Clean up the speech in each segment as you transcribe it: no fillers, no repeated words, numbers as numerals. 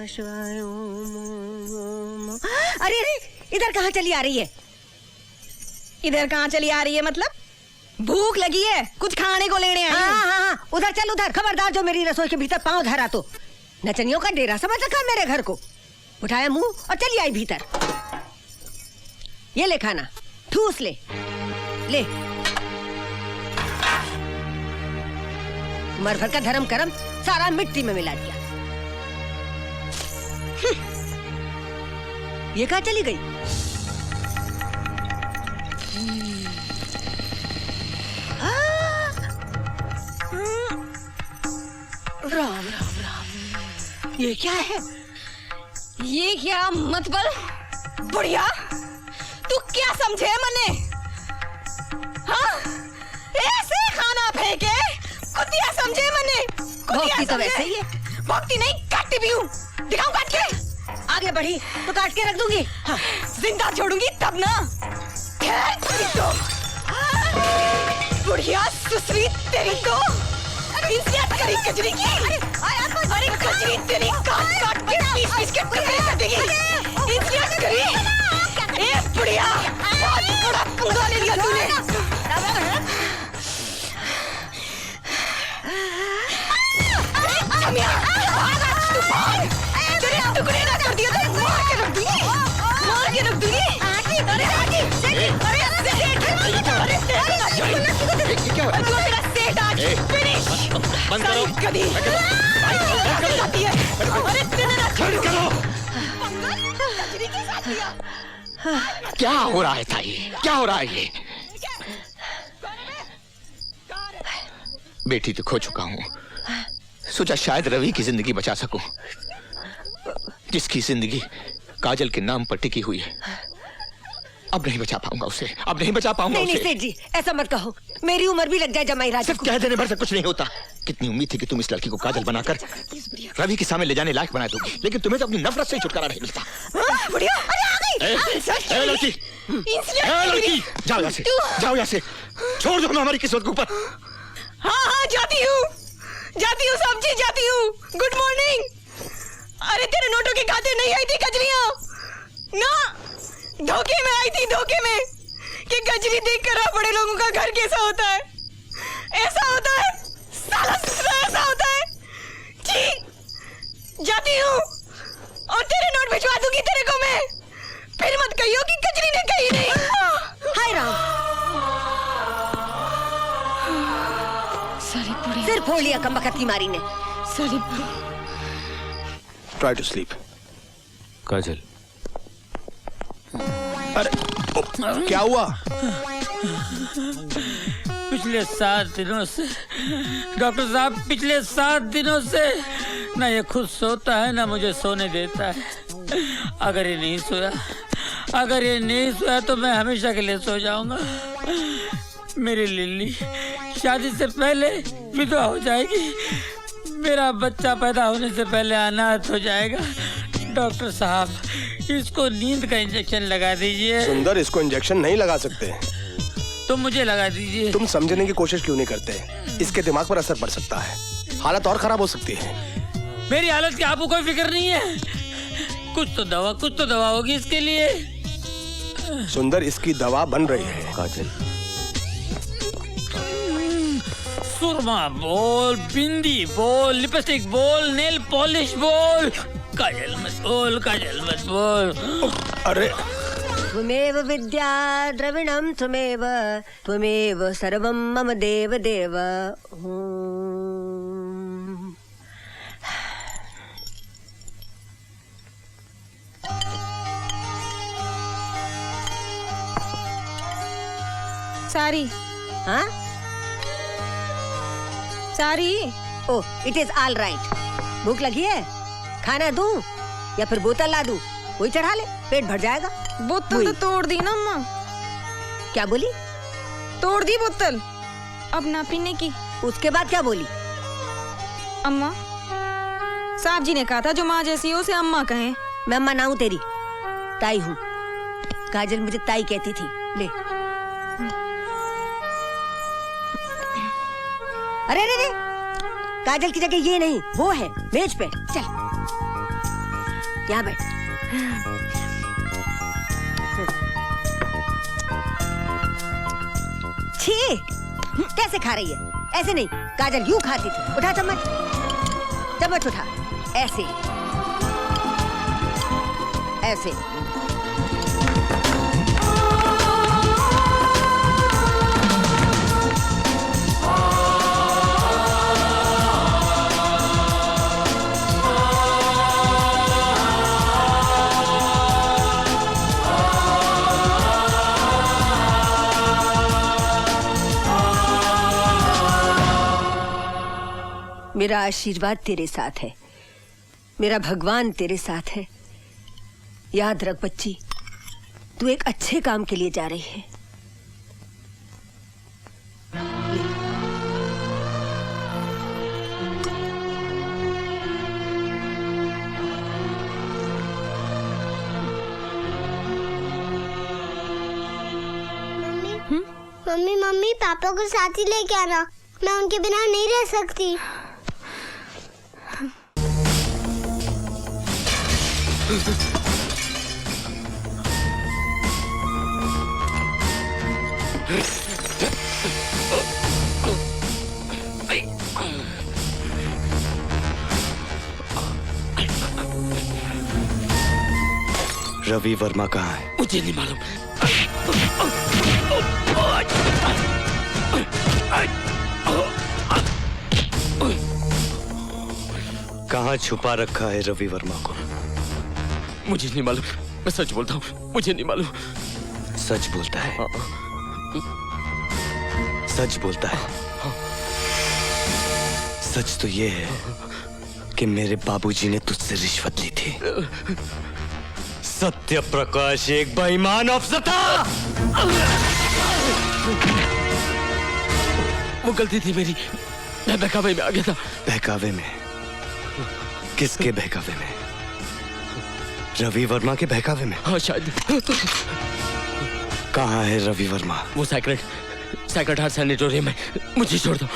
शिवाय ओम ओम ओम। अरे अरे इधर कहाँ चली आ रही है? इधर कहाँ चली आ रही है मतलब? भूख लगी है, कुछ खाने को लेने आई हूँ। हाँ, उधर चल उधर। खबरदार जो मेरी रसोई के भीतर पांव धरा तो नचनियों का डेरा समझ रखा मेरे घर को। उठाया मुंह और चली आई भीतर। ये ले खाना, ठूस ले ले। उम्र भर का धर्म करम सारा मिट्टी में मिला दिया। ये कहाँ चली गई? राम राम राम, ये क्या है? ये क्या मतलब? बुढ़िया, तू क्या समझे मने? हाँ, ऐसे खाना फेंके कुतिया समझे मने? भोगती तो वैसे ही है। भोगती नहीं, काटती भी हूँ। दिखाऊं काट के? आगे बढ़ी तो काट के रख दूंगी। हाँ। जिंदा छोड़ूंगी तब ना। तो बुढ़िया सुसरी तेरी को इंसलियत करी कजरी की। अरे कजरी तेरी काट काट के पीस के टुकड़े कर देगी। इंसलियत करी। ए बुढ़िया, बहुत बड़ा पंगा ले लिया तूने। जमिया, तूफान, तेरे टुकड़े ना कर दिया तो मार के रख दूंगी। मार के रख दूंगी। अरे मेरा सेठ आज फिनिश। बंद करो। कभी अरे तेरे ना करो। कजरी के साथ लिया। क्या हो रहा है ताई? क्या हो रहा है ये? बेटी तो खो चुका हूँ, सोचा शायद रवि की जिंदगी बचा सकूं, जिसकी जिंदगी काजल के नाम पर टिकी हुई है। अब नहीं बचा पाऊंगा उसे, अब नहीं बचा पाऊंगा नहीं उसे। सेठ जी, ऐसा मत कहो। मेरी उम्र भी लग जाए जमाई राजा सिर्फ को। कह देने भर से कुछ नहीं होता। कितनी उम्मीद थी कि तुम इस लड़की को काजल बनाकर रवि के सामने ले जाने लायक बना दोगी, लेकिन तुम्हें तो अपनी नफरत से ही छुटकारा नहीं मिलता। बुढ़िया, अरे आ गई। ए लड़की, लड़की, जाओ यहाँ से, जाओ यहाँ से, छोड़ दो हमारी किस्मत के ऊपर। हाँ, जाती हूँ समझी, जाती हूँ। Good morning. अरे तेरे नोटों के खाते नहीं आई थी कजरियाँ ना, धोखे में आई थी, धोखे में कि कजरी देख कर बड़े लोगों का घर कैसा होता है। ऐसा होता है साला ससुरा, ऐसा होता है। ठीक, जाती हूँ और तेरे नोट भिजवा दूंगी तेरे को मैं। फिर मत कहियो कि कजरी ने कही नहीं। हाय राम, सिर फोड़ लिया कमबख्त की मारी ने। Try to sleep. काजल, अरे क्या हुआ? पिछले 7 दिनों से डॉक्टर साहब, पिछले 7 दिनों से ना ये खुद सोता है ना मुझे सोने देता है। अगर ये नहीं सोया तो मैं हमेशा के लिए सो जाऊंगा। मेरी लिल्ली शादी से पहले विधवा हो जाएगी, मेरा बच्चा पैदा होने से पहले अनाथ हो जाएगा। डॉक्टर साहब, इसको नींद का इंजेक्शन लगा दीजिए। सुंदर, इसको इंजेक्शन नहीं लगा सकते। तो मुझे लगा दीजिए। तुम समझने की कोशिश क्यों नहीं करते? इसके दिमाग पर असर पड़ सकता है, हालत और खराब हो सकती है। मेरी हालत की आपको कोई फिक्र नहीं है? कुछ तो दवा होगी इसके लिए। सुंदर, इसकी दवा बन रही है। काजल, सुरमा बोल, बिंदी बोल, लिपस्टिक बोल, नेल पॉलिश बोल। काजल मत बोल। अरे त्वमेव विद्या द्रविणं त्वमेव सर्वं मम देव देव। सारी, हाँ? सारी। ओह, इट इज ऑल राइट। भूख लगी है? खाना दूं या फिर बोतल ला दूं? वही चढ़ा ले, पेट भर जाएगा। बोतल तो तोड़ दी ना अम्मा। क्या बोली? तोड़ दी बोतल, अब ना पीने की। उसके बाद क्या बोली? अम्मा, साहब जी ने कहा था जो माँ जैसी हो उसे अम्मा कहें। मैं अम्मा ना हूं तेरी, ताई हूँ। काजल मुझे ताई कहती थी। ले। अरे काजल की जगह ये नहीं, वो है मेज पे। चल। यहाँ बैठ। छी, कैसे खा रही है? ऐसे नहीं, काजल यूं खाती थी। उठा चम्मच, चम्मच उठा, ऐसे ऐसे। मेरा आशीर्वाद तेरे साथ है, मेरा भगवान तेरे साथ है। याद रख बच्ची, तू एक अच्छे काम के लिए जा रही है। मम्मी मम्मी पापा को साथ ही लेके आना, मैं उनके बिना नहीं रह सकती। रवि वर्मा कहाँ है? मुझे नहीं मालूम। कहाँ छुपा रखा है रवि वर्मा को? मुझे नहीं मालूम, मैं सच बोलता हूँ, मुझे नहीं मालूम। सच बोलता है? सच बोलता है? सच तो ये है कि मेरे बाबूजी ने तुझसे रिश्वत ली थी। सत्य प्रकाश एक बेईमान अफसर था। वो गलती थी मेरी, मैं बहकावे में आ गया था। बहकावे में? किसके बहकावे में? रवि वर्मा के बहकावे में? हाँ शायद। कहाँ है रवि वर्मा? वो सेक्रेट हार्ट सैनिटोरियम में। मुझे छोड़ दो।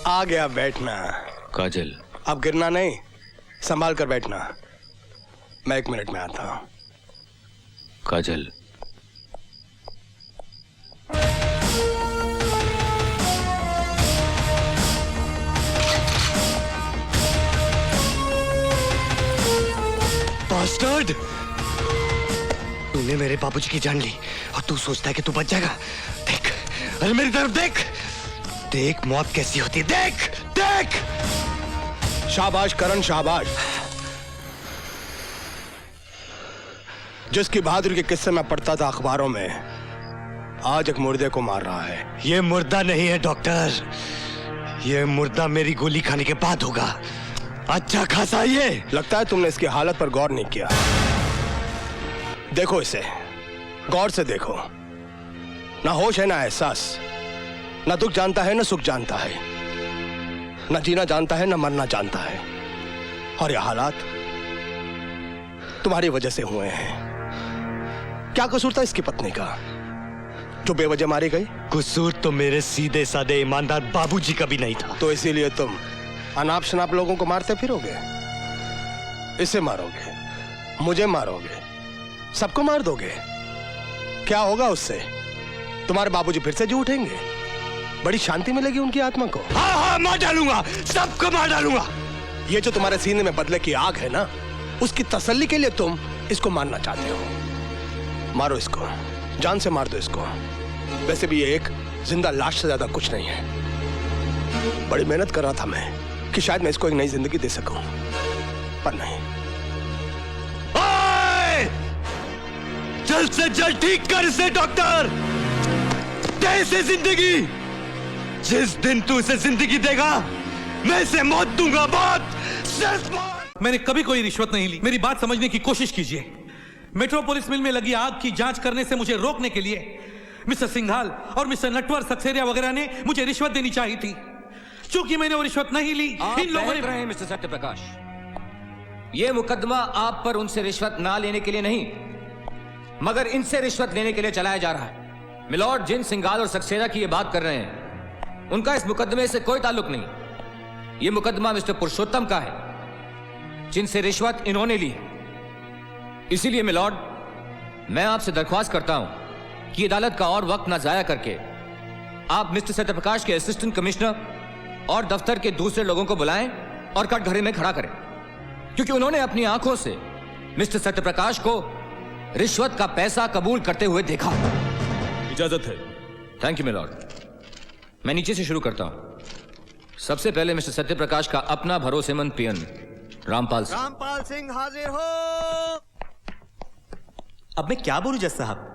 आ गया बैठना। काजल, अब गिरना नहीं, संभाल कर बैठना। मैं 1 मिनट में आता हूं। काजल, बास्टर्ड! तूने मेरे बाबूजी की जान ली और तू सोचता है कि तू बच जाएगा। देख, अरे मेरी तरफ देख, देख मौत कैसी होती है। देख देख। शाबाश करण, शाबाश। जिसकी बहादुरी के किस्से में पढ़ता था अखबारों में, आज एक मुर्दे को मार रहा है। ये मुर्दा नहीं है डॉक्टर, ये मुर्दा मेरी गोली खाने के बाद होगा। अच्छा खासा ये। लगता है तुमने इसकी हालत पर गौर नहीं किया। देखो इसे, गौर से देखो। ना होश है ना एहसास, ना दुख जानता है ना सुख जानता है, ना जीना जानता है ना मरना जानता है। और ये हालात तुम्हारी वजह से हुए हैं। क्या कसूर था इसकी पत्नी का? जो बेवजह मारी गई? कसूर तो मेरे सीधे साधे ईमानदार बाबूजी का भी नहीं था। तो इसीलिए तुम अनाप शनाप लोगों को मारते फिरोगे? इसे मारोगे, मुझे मारोगे, सबको मार दोगे? क्या होगा उससे? तुम्हारे बाबूजी फिर से जी उठेंगे? बड़ी शांति मिलेगी उनकी आत्मा को। हाँ हाँ, मार डालूंगा, सबको मार डालूंगा। ये जो तुम्हारे सीने में बदले की आग है ना, उसकी तसल्ली के लिए तुम इसको मारना चाहते हो। मारो इसको, जान से मार दो इसको। वैसे भी ये एक जिंदा लाश से ज्यादा कुछ नहीं है। बड़ी मेहनत कर रहा था मैं कि शायद मैं इसको एक नई जिंदगी दे सकूं, पर नहीं। जल्द से जल्द ठीक कर इसे डॉक्टर। दे इसे जिंदगी। जिस दिन तू इसे जिंदगी देगा, मैं इसे मौत दूंगा। मौत, सिर्फ मौत। मैंने कभी कोई रिश्वत नहीं ली। मेरी बात समझने की कोशिश कीजिए। मेट्रोपोलिस मिल में लगी आग की जांच करने से मुझे रोकने के लिए मिस्टर सिंघाल और मिस्टर नटवर सक्सेरिया वगैरह ने मुझे रिश्वत देनी चाहिए थी। चूंकि मैंने वो रिश्वत नहीं ली, इन लोगों ने रहे मिस्टर सत्यप्रकाश, ये मुकदमा आप पर उनसे रिश्वत ना लेने के लिए नहीं, मगर इनसे रिश्वत लेने के लिए चलाया जा रहा है। मिलॉर्ड, जिन सिंघाल और सक्सेरिया की ये बात कर रहे हैं, उनका इस मुकदमे से कोई ताल्लुक नहीं। ये मुकदमा मिस्टर पुरुषोत्तम का है, जिनसे रिश्वत इन्होंने ली है। इसीलिए मिलॉर्ड, मैं आपसे दरख्वास्त करता हूं कि अदालत का और वक्त ना जाया करके आप मिस्टर सत्यप्रकाश के असिस्टेंट कमिश्नर और दफ्तर के दूसरे लोगों को बुलाएं और कटघरे में खड़ा करें, क्योंकि उन्होंने अपनी आंखों से मिस्टर सत्यप्रकाश को रिश्वत का पैसा कबूल करते हुए देखा। इजाजत है। Thank you milord. मैं नीचे से शुरू करता हूं। सबसे पहले मिस्टर सत्यप्रकाश का अपना भरोसेमंद पियन रामपाल सिंह। रामपाल सिंह हाजिर हो। अब मैं क्या बोलूं जज साहब?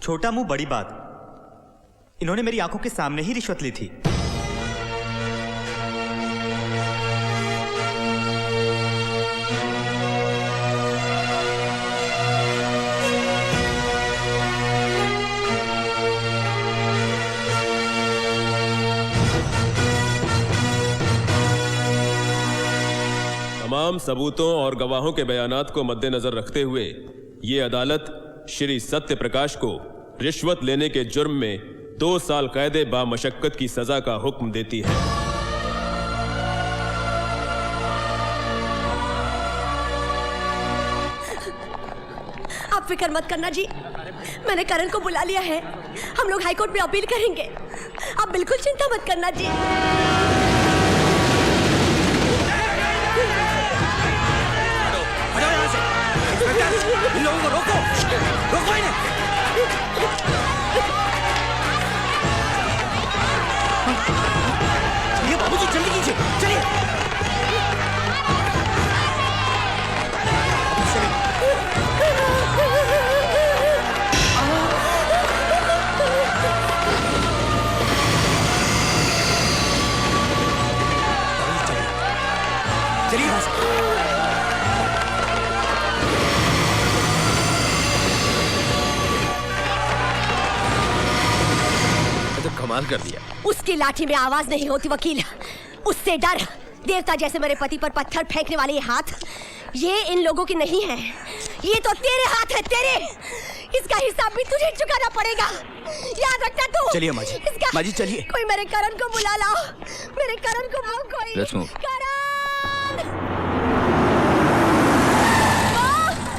छोटा मुंह बड़ी बात। इन्होंने मेरी आंखों के सामने ही रिश्वत ली थी। तमाम सबूतों और गवाहों के बयानात को मद्देनजर रखते हुए ये अदालत श्री सत्य प्रकाश को रिश्वत लेने के जुर्म में 2 साल कैद बामशक्कत की सजा का हुक्म देती है। आप फिक्र मत करना जी, मैंने करण को बुला लिया है। हम लोग हाई कोर्ट में अपील करेंगे। आप बिल्कुल चिंता मत करना जी। इन लोगों को रोको, रोको इन्हें। ये बाबूजी जल्दी कीजिए, चलिए। कमाल कर दिया। उसकी लाठी में आवाज नहीं होती वकील, उससे डर। देवता जैसे मेरे पति पर पत्थर फेंकने वाले ये हाथ, ये इन लोगों की नहीं है, ये तो तेरे हाथ है, तेरे। इसका हिसाब भी तुझे चुकाना पड़ेगा, याद रखना तू। चलिए माँ जी, माँ जी चलिए। कोई मेरे करण को बुला लाओ, मेरे करण को बुलाओ कोई। Let's move. करण!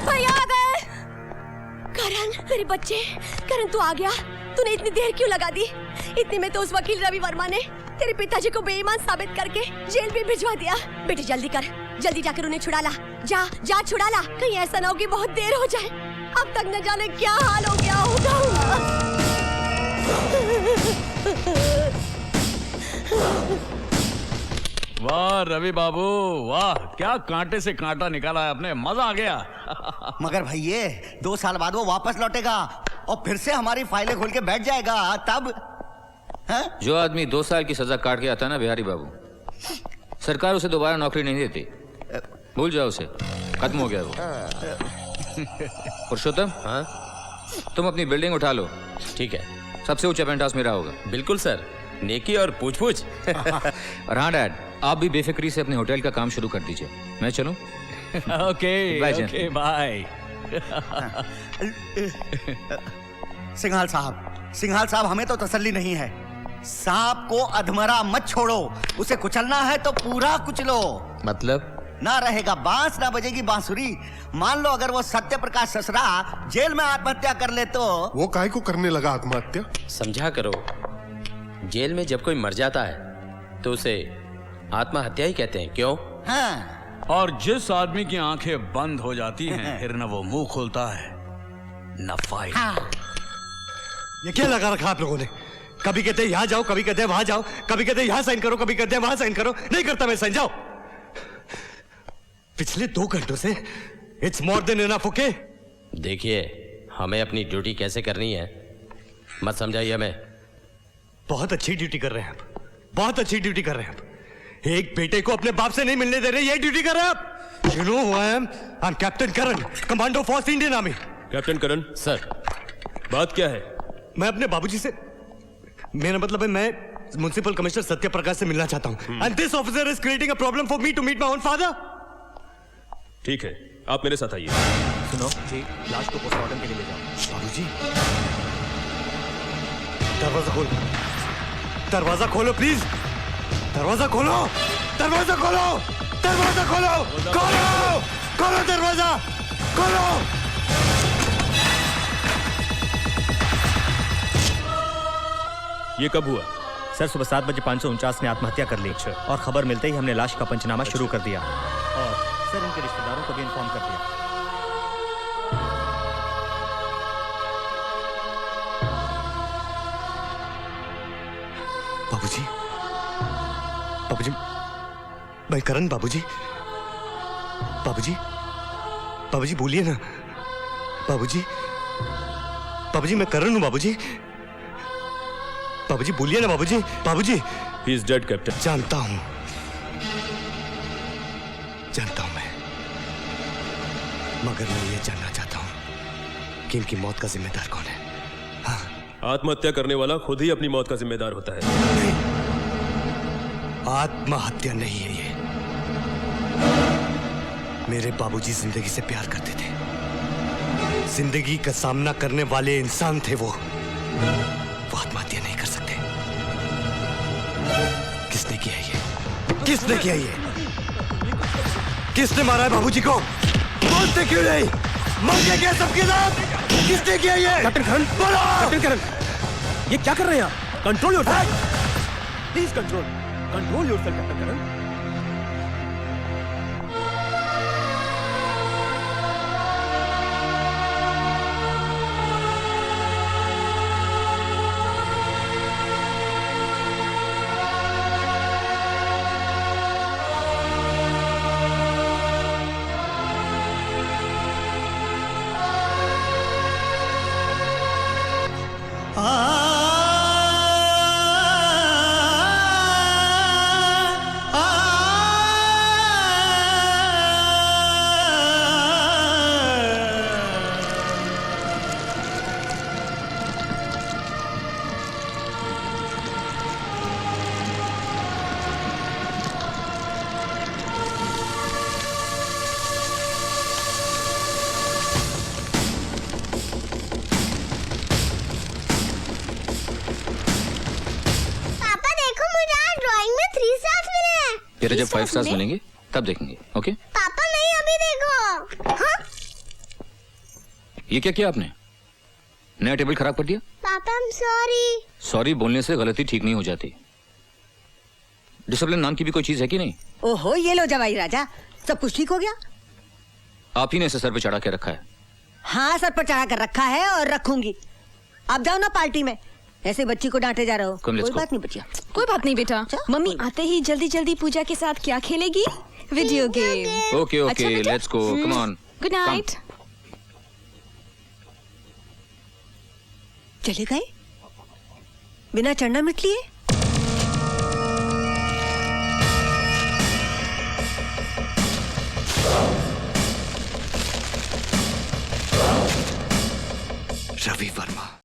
भैया आ गए। करण, मेरे बच्चे, करण तू आ गया। तूने इतनी देर क्यों लगा दी? इतने में तो उस वकील रवि वर्मा ने तेरे पिताजी को बेईमान साबित करके जेल में भिजवा दिया। बेटे जल्दी कर, जल्दी जाकर उन्हें छुड़ा ला। जा जा छुड़ा ला, कहीं ऐसा ना हो कि बहुत देर हो जाए। अब तक न जाने क्या हाल हो गया होगा। वाह रवि बाबू वाह, क्या कांटे से कांटा निकाला है आपने, मजा आ गया। मगर भैया 2 साल बाद वो वापस लौटेगा और फिर से हमारी फाइलें खोल के बैठ जाएगा, तब है? जो आदमी 2 साल की सजा काट के आता है ना बिहारी बाबू, सरकार उसे दोबारा नौकरी नहीं देती। भूल जाओ उसे, खत्म हो गया वो। पुरुषोत्तम, हाँ? तुम अपनी बिल्डिंग उठा लो। ठीक है। सबसे ऊंचा पेंट हाउस मेरा होगा। बिल्कुल सर, नेकी और पूछ पूछ। और हाँ डैड, आप भी बेफिक्री से अपने होटल का काम शुरू कर दीजिए। मैं चलूं? Okay bye. सिंघाल साहब, सिंघाल साहब, हमें तो तसल्ली नहीं है। सांप को अधमरा मत छोड़ो, उसे कुचलना है तो पूरा कुचलो। मतलब? ना रहेगा बांस, ना बजेगी बांसुरी। मान लो अगर वो सत्य प्रकाश ससरा जेल में आत्महत्या कर ले तो। वो काहे को करने लगा आत्महत्या? समझा करो, जेल में जब कोई मर जाता है तो उसे आत्महत्या ही कहते हैं, क्यों? हाँ। और जिस आदमी की आंखें बंद हो जाती हैं, फिर न वो मुंह खोलता है न फाइल। हाँ। ये क्या लगा रखा आप लोगों ने? कभी कहते हैं यहाँ जाओ, कभी कहते हैं वहां जाओ, कभी कहते हैं यहाँ साइन करो, कभी कहते हैं वहां साइन करो। नहीं करता मैं साइन, जाओ। पिछले 2 घंटों से it's more than enough, okay? देखिए, हमें अपनी ड्यूटी कैसे करनी है मत समझाइए हमें। बहुत अच्छी ड्यूटी कर रहे हैं आप, बहुत अच्छी ड्यूटी कर रहे हैं आप। एक बेटे को अपने बाप से नहीं मिलने दे रहे, ये ड्यूटी कर रहे हैं आप। You know who I am captain Karan, commando first Indian army. Captain Karan sir, बात क्या है? मैं अपने बाबूजी से, मेरा मतलब है मैं म्युनिसिपल कमिश्नर सत्य प्रकाश से मिलना चाहता हूं। And this officer is creating a problem for me to meet my own father. ठीक है, आप मेरे साथ आइए। सुनो जी, लाश को पोस्टमार्टम के लिए ले जाओ। बाबूजी, दरवाजा खोलो, दरवाजा खोलो प्लीज, दरवाजा खोलो, दरवाजा खोलो, दरवाजा खोलो, खोलो, खोलो दरवाजा, खोलो। ये कब हुआ? सर, सुबह 7 बजे 549 ने आत्महत्या कर ली। और खबर मिलते ही हमने लाश का पंचनामा शुरू कर दिया और सर इनके रिश्तेदारों को भी इन्फॉर्म कर दिया। बाबूजी, बाबूजी, मैं करण। बाबूजी, बाबूजी, बाबूजी बोलिए ना। बाबूजी, बाबूजी मैं करण हूं। बाबूजी, बाबूजी बोलिए ना। बाबूजी, बाबूजी। He is dead captain. जानता हूं, जानता हूं मैं, मगर मैं ये जानना चाहता हूं कि इनकी मौत का जिम्मेदार कौन है। हाँ। आत्महत्या करने वाला खुद ही अपनी मौत का जिम्मेदार होता है। नहीं, आत्महत्या नहीं है ये। मेरे बाबूजी जिंदगी से प्यार करते थे, जिंदगी का सामना करने वाले इंसान थे वो आत्महत्या नहीं कर सकते। किसने किया ये? किसने किया ये? किसने मारा है बाबूजी को? बोलते क्यों नहीं? मर गए क्या सबके साथ? किसने किया ये? कैप्टन करण, बोलो! कैप्टन करण, ये क्या कर रहे हैं आप? Control yourself, please control yourself captain Karan. फिर जब 5 स्टार्स मिलेंगे तब देखेंगे, ओके? पापा नहीं, अभी देखो। हाँ? ये क्या किया आपने? नया टेबल खराब कर दिया? पापा I'm sorry। सॉरी बोलने से गलती ठीक नहीं हो जाती। डिसिप्लिन नाम की भी कोई चीज है कि नहीं? ओहो, ये लो जवाई राजा, सब कुछ ठीक हो गया? आप ही ने इसे सर पे चढ़ा के रखा है। हाँ, सर पर चढ़ा कर रखा है और रखूंगी। आप जाओ ना पार्टी में, ऐसे बच्ची को डांटे जा रहे हो। कोई बात नहीं बच्चिया, कोई बात नहीं बेटा। मम्मी आते ही जल्दी जल्दी पूजा के साथ क्या खेलेगी? Video game. Okay okay, let's go, come on. Good night. चले गए बिना चढ़ना मिट लिए।